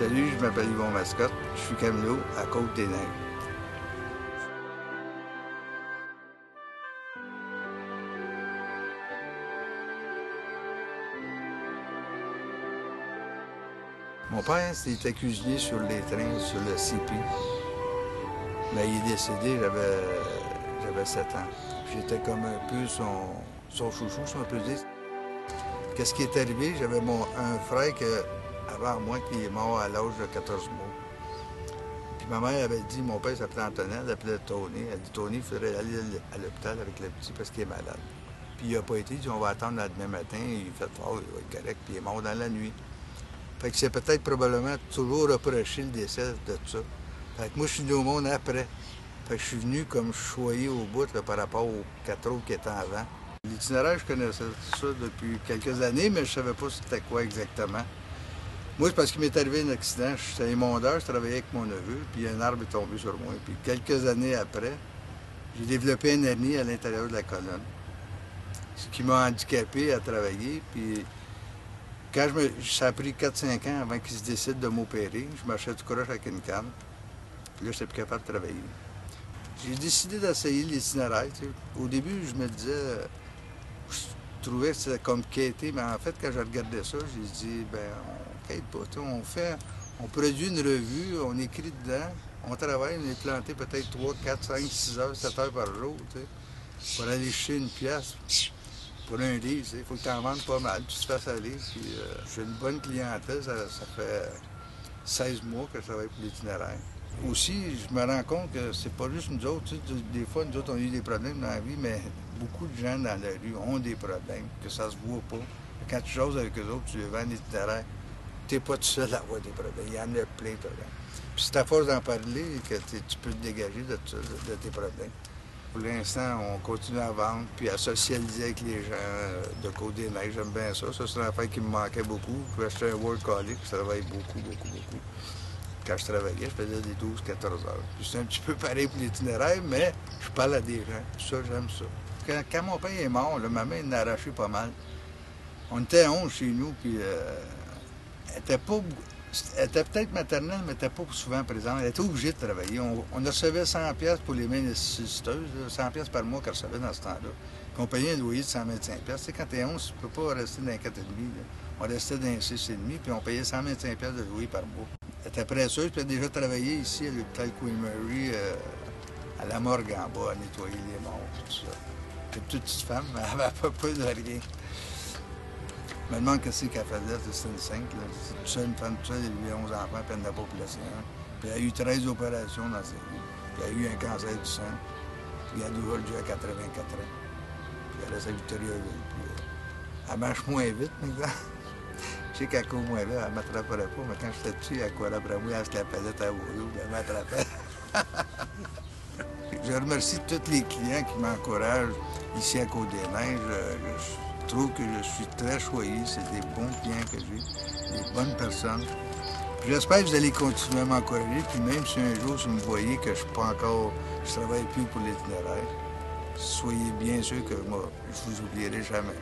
Salut, je m'appelle Yvon Mascotte, je suis camelot à Côte-des-Neiges. Mon père, c'était cuisinier sur les trains, sur le CP. Mais il est décédé, j'avais 7 ans. J'étais comme un peu son chouchou, si on peut dire. Qu'est-ce qui est arrivé? J'avais un frère avant moi qui est mort à l'âge de 14 mois. Puis ma mère avait dit, mon père s'appelait Antonin, elle l'appelait Tony. Elle dit, Tony, il faudrait aller à l'hôpital avec le petit parce qu'il est malade. Puis il n'a pas été, il dit, on va attendre le demain matin. Il fait fort, il va être correct, puis il est mort dans la nuit. Fait que c'est peut-être probablement toujours reproché le décès de tout ça. Fait que moi, je suis venu au monde après. Fait que je suis venu comme choyé au bout là, par rapport aux 4 autres qui étaient avant. L'itinéraire, je connaissais ça depuis quelques années, mais je savais pas c'était quoi exactement. Moi, c'est parce qu'il m'est arrivé un accident. J'étais émondeur, je travaillais avec mon neveu, puis un arbre est tombé sur moi. Puis quelques années après, j'ai développé une hernie à l'intérieur de la colonne, ce qui m'a handicapé à travailler. Puis ça a pris 4-5 ans avant qu'il se décide de m'opérer. Je marchais du croche avec une canne. Puis là, je n'étais plus capable de travailler. J'ai décidé d'essayer l'itinéraire. Tu sais. Au début, je me disais, je trouvais que c'était comme quêter, mais en fait, quand je regardais ça, j'ai dit, ben, on quête pas. Tu sais, on produit une revue, on écrit dedans, on travaille, on est planté peut-être 3, 4, 5, 6 heures, 7 heures par jour. Tu sais, pour aller chercher une pièce. Pour un livre, il faut que tu en vendes pas mal, tu te fasses aller. J'ai une bonne clientèle, ça fait 16 mois que je travaille pour l'itinéraire. Aussi, je me rends compte que c'est pas juste nous autres. Tu sais, des fois, nous autres, on a eu des problèmes dans la vie, mais beaucoup de gens dans la rue ont des problèmes, que ça se voit pas. Quand tu choses avec eux autres, tu les vends l'itinéraire, tu n'es pas tout seul à avoir des problèmes. Il y en a plein de problèmes. Puis c'est à force d'en parler que tu peux te dégager de tes problèmes. Pour l'instant, on continue à vendre puis à socialiser avec les gens de Côte-des-Neiges. J'aime bien ça. Ça, c'est une affaire qui me manquait beaucoup. Puis j'étais un workaholic, je travaille beaucoup. Quand je travaillais, je faisais des 12-14 heures. Puis c'est un petit peu pareil pour l'itinéraire, mais je parle à des gens. Ça, j'aime ça. Quand mon père est mort, là, ma main en a arraché pas mal. On était 11 chez nous, puis elle était pas... Elle était peut-être maternelle, mais elle n'était pas souvent présente. Elle était obligée de travailler. On recevait 100 pièces pour les mains nécessiteuses, 100 pièces par mois qu'elle recevait dans ce temps-là. Puis on payait un loyer de 125 pièces. Tu sais, quand t'es 11, tu ne peux pas rester dans un 4,5. On restait dans un 6,5, puis on payait 125 pièces de loyer par mois. Elle était presseuse, puis elle a déjà travaillé ici à l'hôpital Queen Mary, à la morgue en bas, à nettoyer les morts, tout ça. C'est une toute petite femme, mais elle n'avait pas peur de rien. Je me demande qu'est-ce qu'elle faisait, c'était une 5. C'est une femme toute seule, elle a eu 11 enfants, puis elle n'a pas population. Puis elle a eu 13 opérations dans sa vie. Puis elle a eu un cancer du sein. Puis elle a aujourd'hui à 84 ans. Puis elle reste à Victoriaville. Puis elle marche moins vite, maintenant. Je sais qu'elle court moins vite, elle ne m'attraperait pas, mais quand j'étais dessus, elle courait après moi, elle se la palette à Wolo, puis elle m'attrapait. Je remercie tous les clients qui m'encouragent ici à Côte-des-Neiges. Je trouve que je suis très choyé. C'est des bons clients que j'ai, des bonnes personnes. J'espère que vous allez continuer à m'encourager. Puis même si un jour, si vous me voyez que je ne travaille plus pour l'itinéraire, soyez bien sûr que moi, je ne vous oublierai jamais.